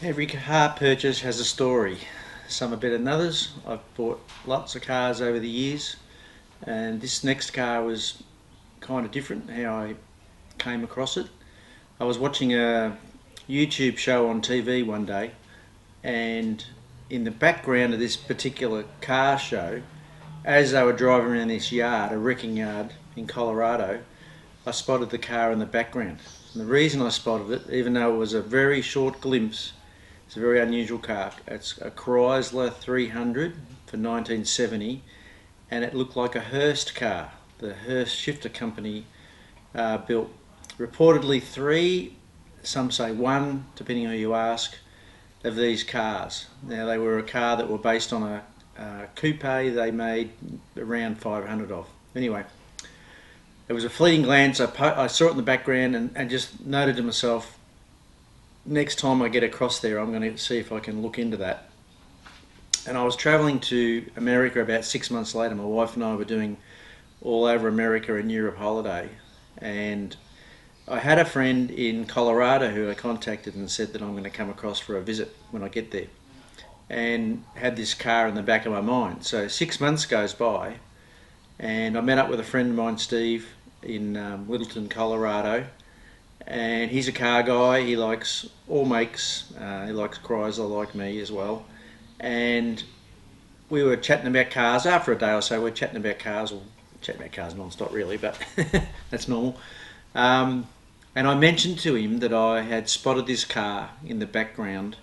Every car purchase has a story. Some are better than others. I've bought lots of cars over the years, and this next car was kind of different how I came across it. I was watching a YouTube show on TV one day, and in the background of this particular car show, as they were driving around this yard, a wrecking yard in Colorado, I spotted the car in the background. And the reason I spotted it, even though it was a very short glimpse, it's a very unusual car. It's a Chrysler 300 for 1970, and it looked like a Hurst car. The Hurst shifter company built reportedly three, some say one, depending on who you ask, of these cars. Now they were a car that were based on a coupe they made around 500 of. Anyway, it was a fleeting glance. I saw it in the background and just noted to myself, next time I get across there, I'm going to see if I can look into that. And I was travelling to America about 6 months later. My wife and I were doing all over America and Europe holiday. And I had a friend in Colorado who I contacted and said that I'm going to come across for a visit when I get there. And had this car in the back of my mind. So 6 months goes by, and I met up with a friend of mine, Steve, in Littleton, Colorado. And he's a car guy. He likes all makes. He likes Chrysler, like me as well. And we were chatting about cars. After a day or so, we're chatting about cars. Or chatting about cars non-stop, really, but that's normal. And I mentioned to him that I had spotted this car in the background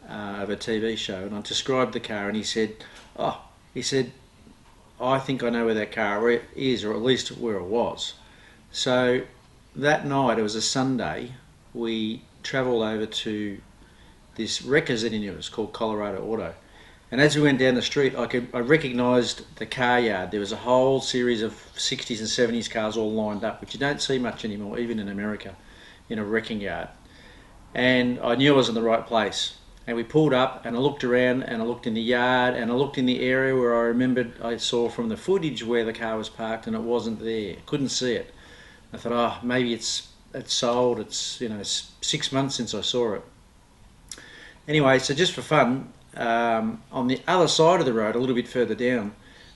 of a TV show, and I described the car, and he said, I think I know where that car is, or at least where it was. So that night, it was a Sunday, we travelled over to this wreckers that he knew. It was called Colorado Auto. And as we went down the street, I recognised the car yard. There was a whole series of 60s and 70s cars all lined up, which you don't see much anymore, even in America, in a wrecking yard. And I knew I was in the right place. And we pulled up, and I looked around, and I looked in the yard, and I looked in the area where I remembered I saw from the footage where the car was parked, and it wasn't there. Couldn't see it. I thought, maybe it's sold. It's 6 months since I saw it. Anyway, so just for fun, on the other side of the road, a little bit further down,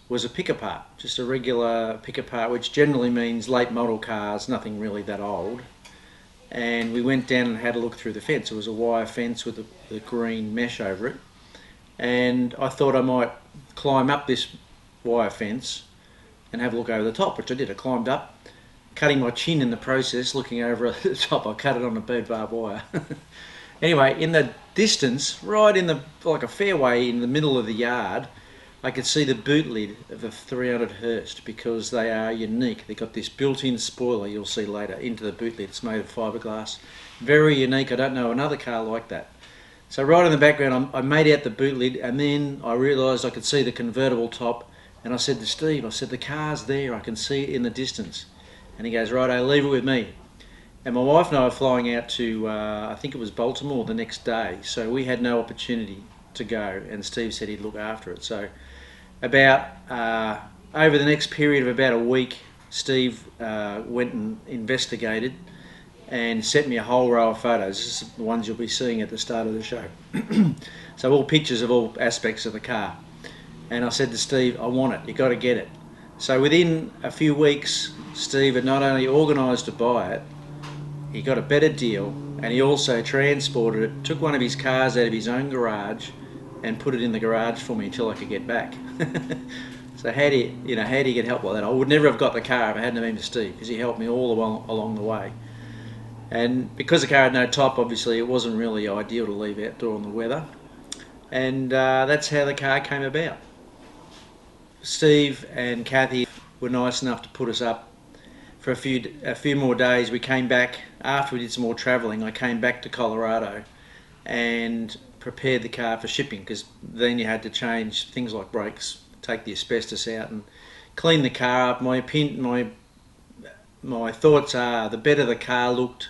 was a pick apart, just a regular pick apart, which generally means late model cars, nothing really that old. And we went down and had a look through the fence. It was a wire fence with the green mesh over it. And I thought I might climb up this wire fence and have a look over the top, which I did. I climbed up, cutting my chin in the process, looking over at the top. I cut it on a barbed wire. Anyway, in the distance, right in like a fairway in the middle of the yard, I could see the boot lid of a 300 Hurst, because they are unique. They've got this built-in spoiler, you'll see later, into the boot lid. It's made of fiberglass. Very unique. I don't know another car like that. So right in the background, I made out the boot lid, and then I realised I could see the convertible top, and I said to Steve, the car's there, I can see it in the distance. And he goes, righto, leave it with me. And my wife and I were flying out to, I think it was Baltimore the next day, so we had no opportunity to go, and Steve said he'd look after it. So about over the next period of about a week, Steve went and investigated and sent me a whole row of photos. This is the ones you'll be seeing at the start of the show. So all pictures of all aspects of the car. And I said to Steve, I want it, you got to get it. So within a few weeks, Steve had not only organised to buy it, he got a better deal, and he also transported it, took one of his cars out of his own garage and put it in the garage for me until I could get back. So how do you get help like that? I would never have got the car if I hadn't been to Steve, because he helped me all along the way. And because the car had no top, obviously it wasn't really ideal to leave outdoor in the weather. And that's how the car came about. Steve and Kathy were nice enough to put us up for a few more days. We came back after we did some more travelling. I came back to Colorado and prepared the car for shipping, because then you had to change things like brakes, take the asbestos out, and clean the car up. My thoughts are, the better the car looked,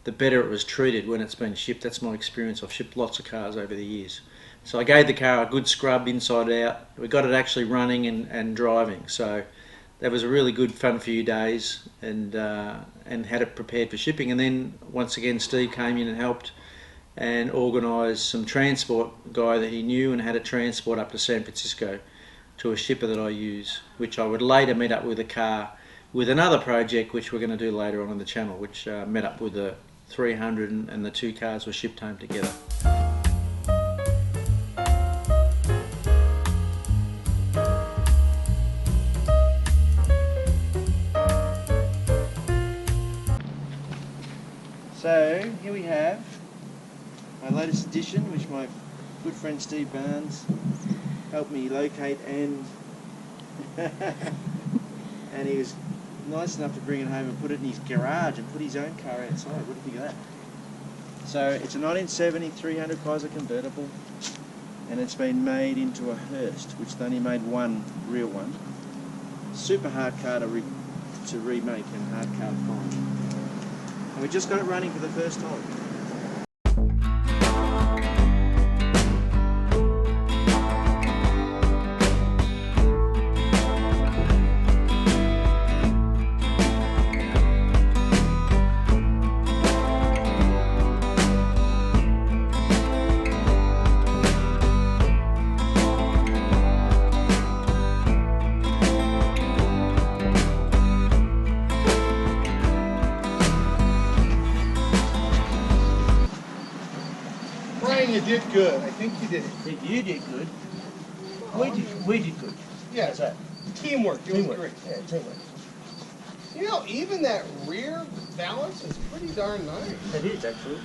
the better it was treated when it's been shipped. That's my experience. I've shipped lots of cars over the years. So I gave the car a good scrub inside out. We got it actually running and driving. So that was a really good fun few days, and had it prepared for shipping. And then once again Steve came in and helped and organised some transport guy that he knew and had a transport up to San Francisco to a shipper that I use, which I would later meet up with a car with another project which we're going to do later on in the channel, which met up with the 300 and the two cars were shipped home together. So here we have my latest addition, which my good friend Steve Barnes helped me locate, and and he was nice enough to bring it home and put it in his garage and put his own car outside. What do you think of that? So it's a 1970 300 Kaiser convertible, and it's been made into a Hurst, which they only made one real one. Super hard car to remake and hard car to find. And we just got it running for the first time. You did good. I think you did it. I think you did good. We did good. Yeah. How's that? Teamwork. It was great. Yeah, teamwork. You know, even that rear balance is pretty darn nice. It is, actually.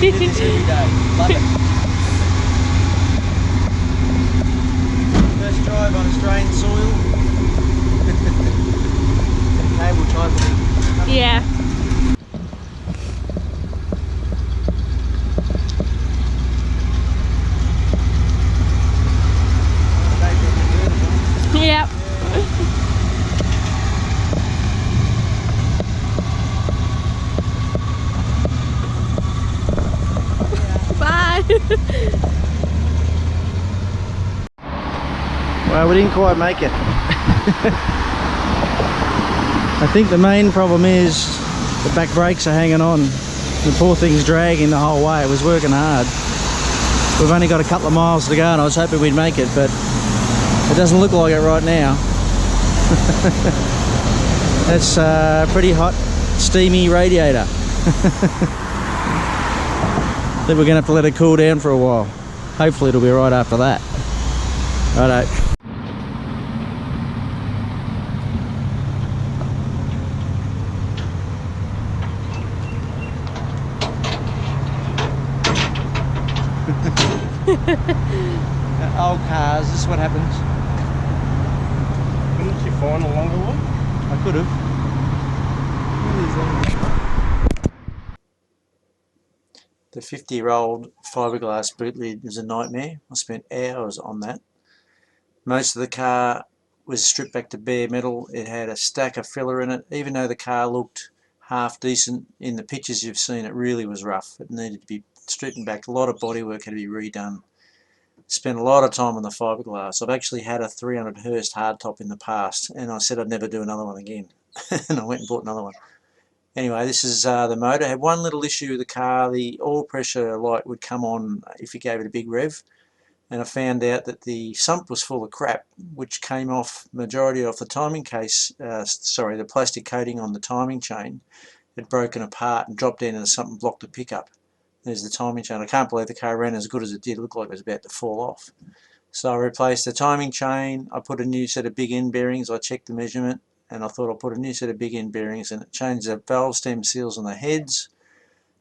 Did this every day. Love it. First drive on Australian soil. Cable type thing. Yeah. Yep. Well, we didn't quite make it. I think the main problem is the back brakes are hanging on. The poor thing's dragging the whole way. It was working hard. We've only got a couple of miles to go and I was hoping we'd make it, but it doesn't look like it right now. That's a pretty hot, steamy radiator. I think we're going to have to let it cool down for a while. Hopefully it'll be right after that. Righto. Old cars, this is what happens. Couldn't you find a longer one? I could have. The 50-year-old fiberglass boot lid is a nightmare. I spent hours on that. Most of the car was stripped back to bare metal. It had a stack of filler in it. Even though the car looked half decent in the pictures you've seen, it really was rough. It needed to be stripped back. A lot of bodywork had to be redone. Spent a lot of time on the fiberglass. I've actually had a 300 Hurst hardtop in the past, and I said I'd never do another one again. And I went and bought another one. Anyway, this is the motor. It had one little issue with the car. The oil pressure light would come on if you gave it a big rev. and I found out that the sump was full of crap, which came off majority of the timing case, the plastic coating on the timing chain had broken apart and dropped down into the sump and blocked the pickup. There's the timing chain. I can't believe the car ran as good as it did. It looked like it was about to fall off. So I replaced the timing chain, I put a new set of big end bearings, I checked the measurement, and I thought I'll put a new set of big end bearings, and it changed the valve stem seals on the heads,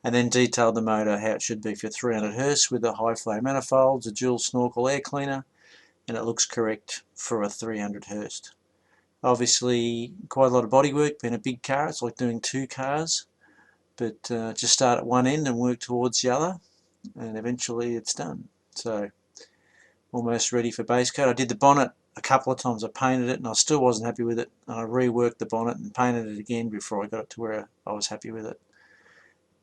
and then detailed the motor how it should be for 300 Hurst with the high flow manifolds, a dual snorkel air cleaner, and it looks correct for a 300 Hurst. Obviously quite a lot of bodywork, being a big car, it's like doing two cars, but just start at one end and work towards the other, and eventually it's done. So almost ready for base coat. I did the bonnet a couple of times. I painted it and I still wasn't happy with it, and I reworked the bonnet and painted it again before I got it to where I was happy with it.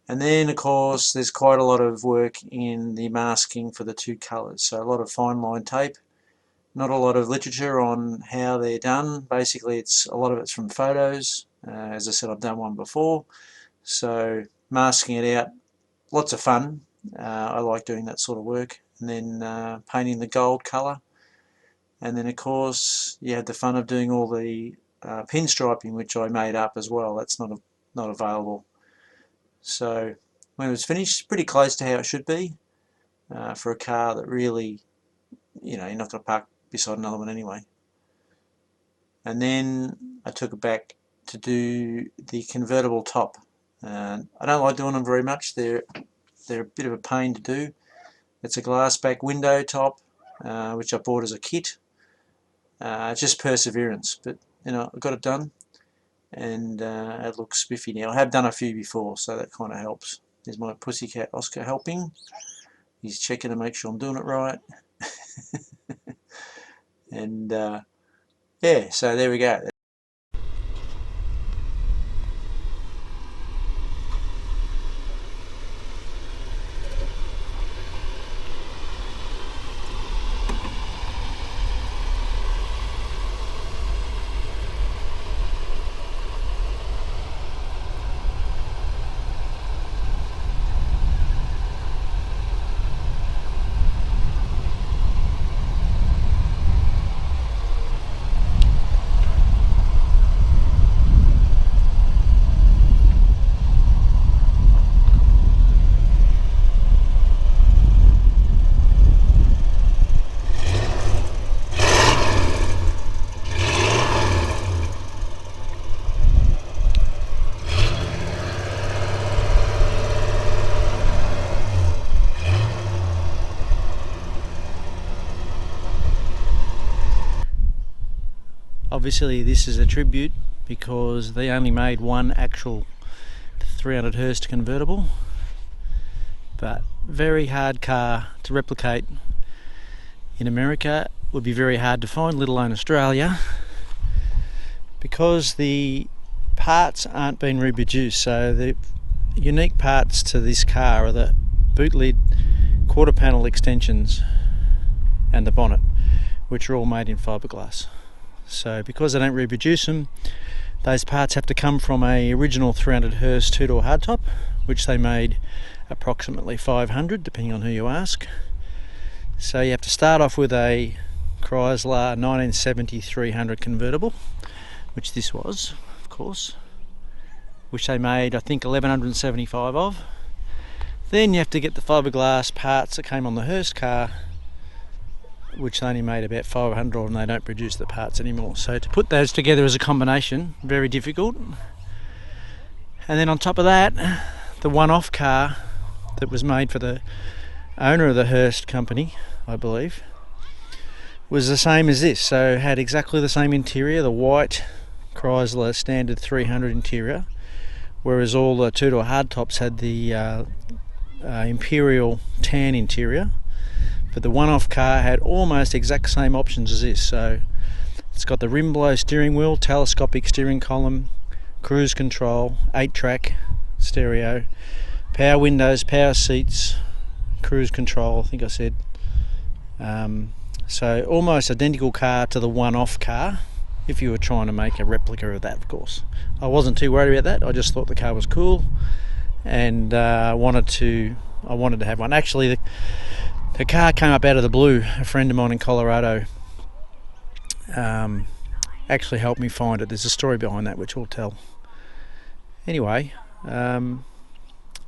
And then of course there's quite a lot of work in the masking for the two colours, so a lot of fine line tape, not a lot of literature on how they're done. Basically a lot of it's from photos. As I said, I've done one before, so masking it out, lots of fun. I like doing that sort of work. And then painting the gold colour, and then of course you have the fun of doing all the pinstriping, which I made up as well. That's not available. So when it was finished, pretty close to how it should be for a car that really, you know, you're not going to park beside another one anyway. And then I took it back to do the convertible top. I don't like doing them very much. They're a bit of a pain to do. It's a glass back window top, which I bought as a kit. Just perseverance, but you know, I got it done, and it looks spiffy now. I have done a few before, so that kind of helps. There's my pussycat Oscar helping. He's checking to make sure I'm doing it right. And yeah, so there we go. Obviously this is a tribute because they only made one actual 300 Hurst convertible, but very hard car to replicate in America. Would be very hard to find, let alone Australia, because the parts aren't being reproduced. So the unique parts to this car are the boot lid, quarter panel extensions and the bonnet, which are all made in fiberglass. So because they don't reproduce them, those parts have to come from a original 300 Hurst two-door hardtop, which they made approximately 500 depending on who you ask. So you have to start off with a Chrysler 1970 300 convertible, which this was, of course, which they made I think 1175 of. Then you have to get the fiberglass parts that came on the Hurst car, which they only made about 500 of, and they don't produce the parts anymore. So to put those together as a combination, very difficult. And then on top of that, the one-off car that was made for the owner of the Hurst company, I believe, was the same as this. So had exactly the same interior, the white Chrysler standard 300 interior, whereas all the two-door hardtops had the Imperial tan interior. But the one-off car had almost exact same options as this. So it's got the rim blow steering wheel, telescopic steering column, cruise control, 8-track stereo, power windows, power seats, cruise control, I think I said. So almost identical car to the one-off car, if you were trying to make a replica of that, of course. I wasn't too worried about that. I just thought the car was cool, and I wanted to have one. Actually, The car came up out of the blue. A friend of mine in Colorado actually helped me find it. There's a story behind that which I'll tell. Anyway, a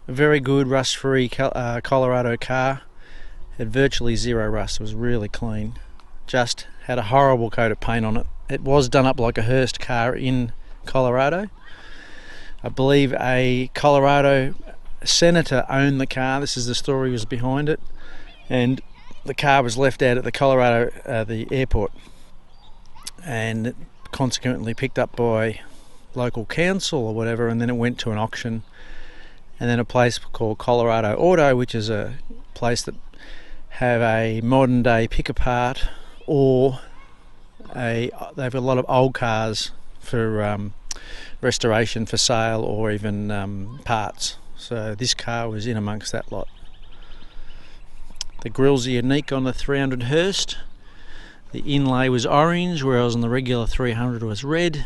very good rust-free Colorado car. Had virtually zero rust. It was really clean. Just had a horrible coat of paint on it. It was done up like a Hurst car in Colorado. I believe a Colorado senator owned the car. This is the story was behind it. And the car was left out at the Colorado, the airport, and consequently picked up by local council or whatever, and then it went to an auction, and then a place called Colorado Auto, which is a place that have a modern day pick apart, or they have a lot of old cars for restoration for sale, or even parts. So this car was in amongst that lot. The grills are unique on the 300 Hurst. The inlay was orange, whereas on the regular 300 was red.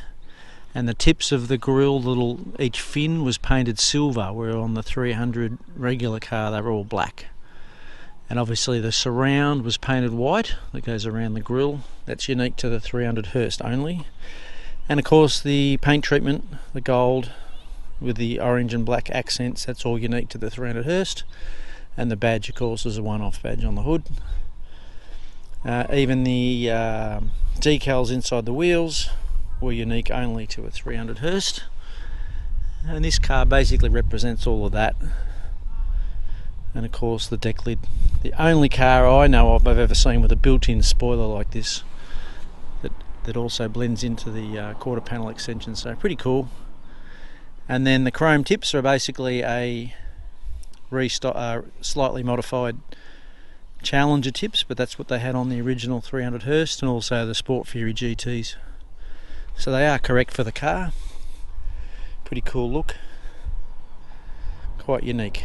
And the tips of the grill, each fin was painted silver, where on the 300 regular car they were all black. And obviously the surround was painted white that goes around the grill. That's unique to the 300 Hurst only. And of course the paint treatment, the gold with the orange and black accents, that's all unique to the 300 Hurst. And the badge, of course, is a one-off badge on the hood. Even the decals inside the wheels were unique only to a 300 Hurst. And this car basically represents all of that. And of course the deck lid. The only car I know of I've ever seen with a built-in spoiler like this that also blends into the quarter panel extension, so pretty cool. And then the chrome tips are basically a slightly modified Challenger tips, but that's what they had on the original 300 Hurst, and also the Sport Fury GTs. So they are correct for the car. Pretty cool look, quite unique.